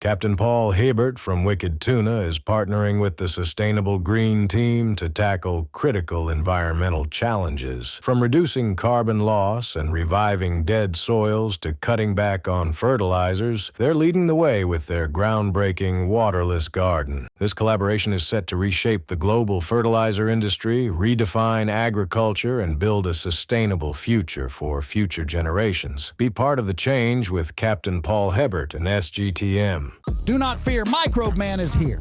Captain Paul Hebert from Wicked Tuna is partnering with the Sustainable Green Team to tackle critical environmental challenges. From reducing carbon loss and reviving dead soils to cutting back on fertilizers, they're leading the way with their groundbreaking waterless garden. This collaboration is set to reshape the global fertilizer industry, redefine agriculture, and build a sustainable future for future generations. Be part of the change with Captain Paul Hebert and SGTM. Do not fear, Microbe Man is here.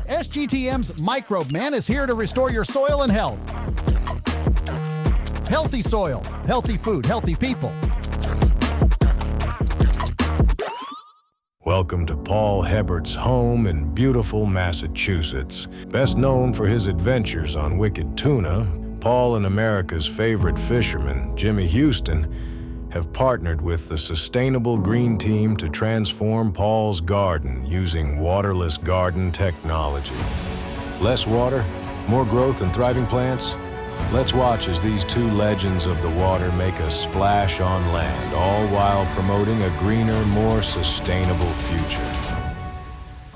SGTM's Microbe Man is here to restore your soil and health. Healthy soil, healthy food, healthy people. Welcome to Paul Hebert's home in beautiful Massachusetts. Best known for his adventures on Wicked Tuna, Paul and America's favorite fisherman, Jimmy Houston, have partnered with the Sustainable Green Team to transform Paul's garden using waterless garden technology. Less water, more growth and thriving plants? Let's watch as these two legends of the water make a splash on land, all while promoting a greener, more sustainable future.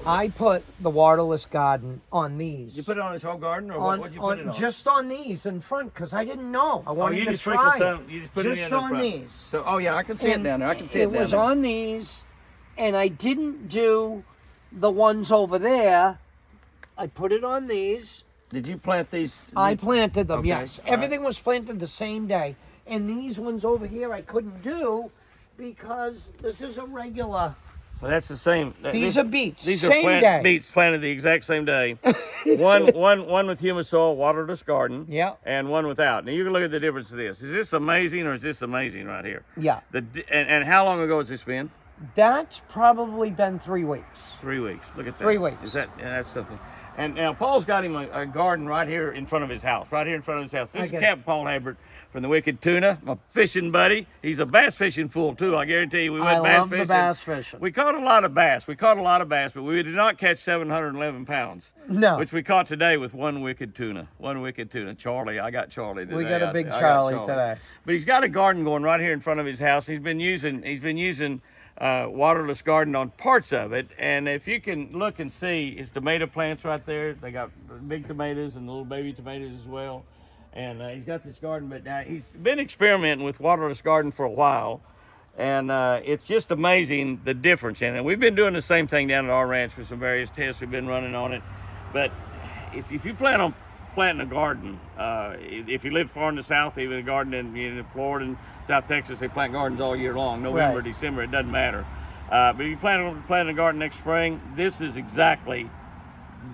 I put the waterless garden on these. You put it on his whole garden, or what you put it on? Just on these in front, because I didn't know. I wanted to try it. You just put it in on front. these. So, oh yeah, I can see it down there. I can see it down there. It was on these, and I didn't do the ones over there. I put it on these. Did you plant these? I planted them, Okay, yes. all Everything was planted the same day. And these ones over here I couldn't do because this is a regular. Well, that's the same. These are beets. These same are day. beets planted the exact same day. one with humus soil, waterless garden. Yeah. And one without. Now you can look at the difference of this. Is this amazing or is this amazing right here? Yeah. And how long ago has this been? That's probably been 3 weeks. 3 weeks. Look at that. 3 weeks. That's something. And now Paul's got him a garden right here in front of his house. Right here in front of his house. This is Captain Paul Hebert from the Wicked Tuna, my fishing buddy. He's a bass fishing fool too. I guarantee you. We went bass fishing. I love the bass fishing. We caught a lot of bass. But we did not catch 711 pounds. No. Which we caught today with one Wicked Tuna. Charlie, I got Charlie today. We got a big Charlie today. But he's got a garden going right here in front of his house. He's been using waterless garden on parts of it, and if you can look and see, his tomato plants right there. They got big tomatoes and little baby tomatoes as well. And he's got this garden, but he's been experimenting with waterless garden for a while, and it's just amazing the difference in it. We've been doing the same thing down at our ranch for some various tests we've been running on it. But if you plan on planting a garden, if you live far in the south, even a garden in Florida and South Texas, they plant gardens all year long, November, right. December, it doesn't matter. But if you plan on planting a garden next spring, this is exactly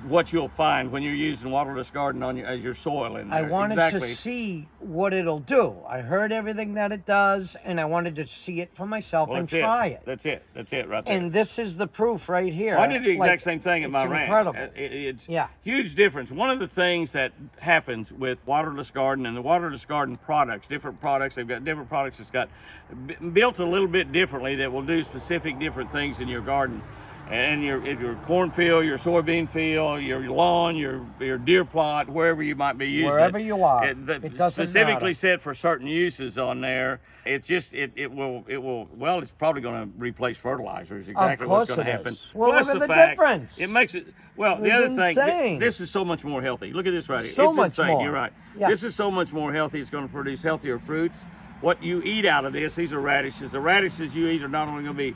what you'll find when you're using waterless garden as your soil in there. I wanted to see what it'll do. I heard everything that it does, and I wanted to see it for myself and try it. That's it right there. And this is the proof right here. Well, I did the exact same thing at my ranch. Incredible. It's huge difference. One of the things that happens with waterless garden and the waterless garden products, different products, they've got different products that's got built a little bit differently that will do specific different things in your garden. And your cornfield, your soybean field, your lawn, your deer plot, wherever you might be using wherever you are, it doesn't specifically matter. set for certain uses on there. It's just it will well, it's probably going to replace fertilizers. Exactly what's going to happen. Well, plus look at the fact, difference. It makes it well. The other thing, this is so much more healthy. Look at this right here. So it's much insane. more. You're right. Yeah. This is so much more healthy. It's going to produce healthier fruits. What you eat out of this, these are radishes. The radishes you eat are not only going to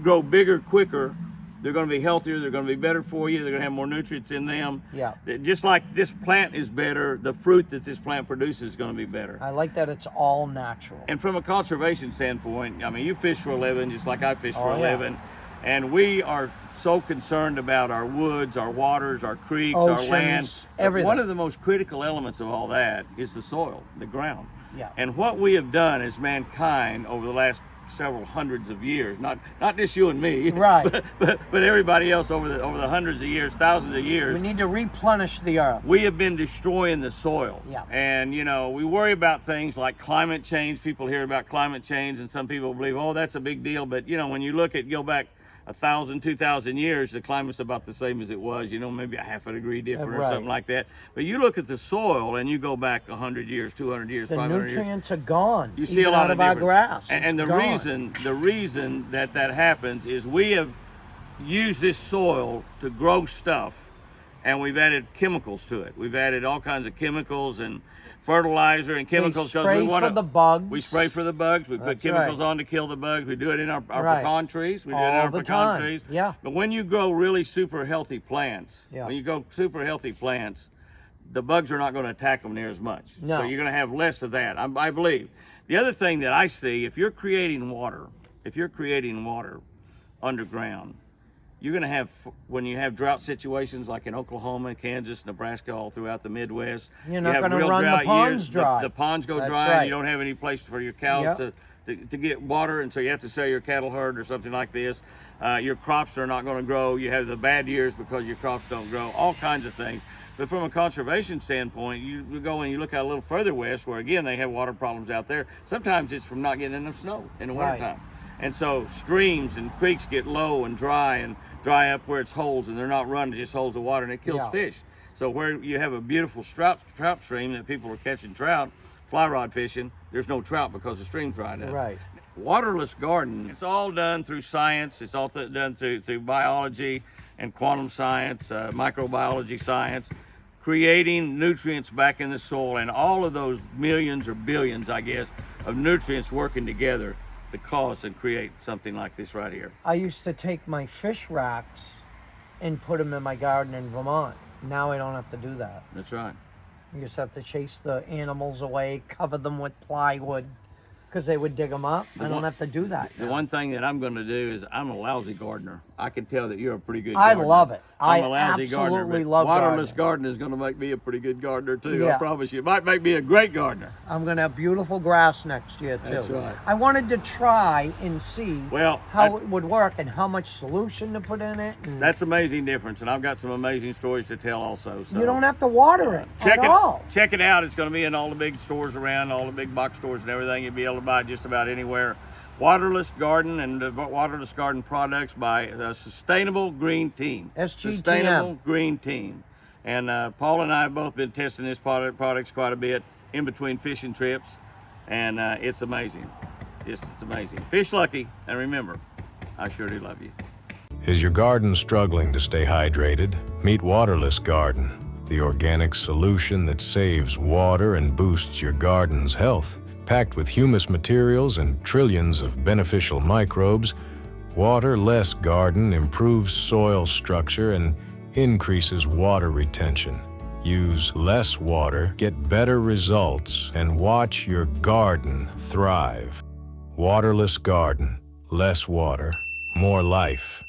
grow bigger, quicker. They're going to be healthier. They're going to be better for you. They're going to have more nutrients in them. Yeah. Just like this plant is better, the fruit that this plant produces is going to be better. I like that it's all natural. And from a conservation standpoint, I mean, you fish for a living just like I fish for a living. And we are so concerned about our woods, our waters, our creeks, oceans, our land. everything. One of the most critical elements of all that is the soil, the ground. Yeah. And what we have done as mankind over the last several hundreds of years, not just you and me, right, but everybody else over the hundreds of years, thousands of years. We need to replenish the earth. We have been destroying the soil. Yeah. And we worry about things like climate change. People hear about climate change and some people believe, oh, that's a big deal. But when you go back 1,000, 2,000 years, the climate's about the same as it was, you know, maybe a half a degree different or Right. something like that. But you look at the soil and you go back 100 years, 200 years, The 500 years. nutrients are gone. You see even a lot out of of our difference. grass. And It's the gone. reason that happens is we have used this soil to grow stuff, and we've added chemicals to it. We've added all kinds of chemicals and fertilizer and chemicals because spray we want for the bugs. We spray for the bugs. We put That's chemicals right. on to kill the bugs. We do it in our Right. pecan trees. We do it in All our the pecan time. trees. Yeah. But when you grow really super healthy plants, Yeah. when you grow super healthy plants, the bugs are not going to attack them near as much. No. So you're going to have less of that, I believe. The other thing that I see, if you're creating water underground, you're going to have, when you have drought situations like in Oklahoma, Kansas, Nebraska, all throughout the Midwest, You're you not have gonna real run the drought ponds years, dry. The ponds go That's dry, right. and you don't have any place for your cows Yep. to get water, and so you have to sell your cattle herd or something like this. Your crops are not going to grow. You have the bad years because your crops don't grow, all kinds of things. But from a conservation standpoint, you go and you look out a little further west where, again, they have water problems out there. Sometimes it's from not getting enough snow in the Right. wintertime. And so streams and creeks get low and dry up where it's holes, and they're not running, just holes of water, and it kills Yeah. fish. So where you have a beautiful trout stream that people are catching trout, fly rod fishing, there's no trout because the stream's dried up. Right. Waterless garden, it's all done through science. It's all done through biology and quantum science, microbiology science, creating nutrients back in the soil, and all of those millions or billions, I guess, of nutrients working together to cause and create something like this right here. I used to take my fish racks and put them in my garden in Vermont. Now I don't have to do that. That's right. You just have to chase the animals away, cover them with plywood, because they would dig them up. I don't have to do that. The one thing that I'm going to do is I'm a lousy gardener. I can tell that you're a pretty good I gardener. love it. I'm I a lousy gardener, absolutely but love waterless gardening. garden is going to make me a pretty good gardener too. Yeah. I promise you. It might make me a great gardener. I'm going to have beautiful grass next year, too. That's right. I wanted to try and see Well, how it would work and how much solution to put in it. And That's amazing difference, and I've got some amazing stories to tell also. So you don't have to water it at all. Check it out. It's going to be in all the big stores around, all the big box stores and everything. You'll be able to buy it just about anywhere. Waterless Garden and the Waterless Garden products by Sustainable Green Team. SGTM. Sustainable Green Team. And Paul and I have both been testing this products quite a bit in between fishing trips, and it's amazing. It's amazing. Fish lucky, and remember, I sure do love you. Is your garden struggling to stay hydrated? Meet Waterless Garden, the organic solution that saves water and boosts your garden's health. Packed with humus materials and trillions of beneficial microbes, Waterless Garden improves soil structure and increases water retention. Use less water, get better results, and watch your garden thrive. Waterless Garden. Less water, more life.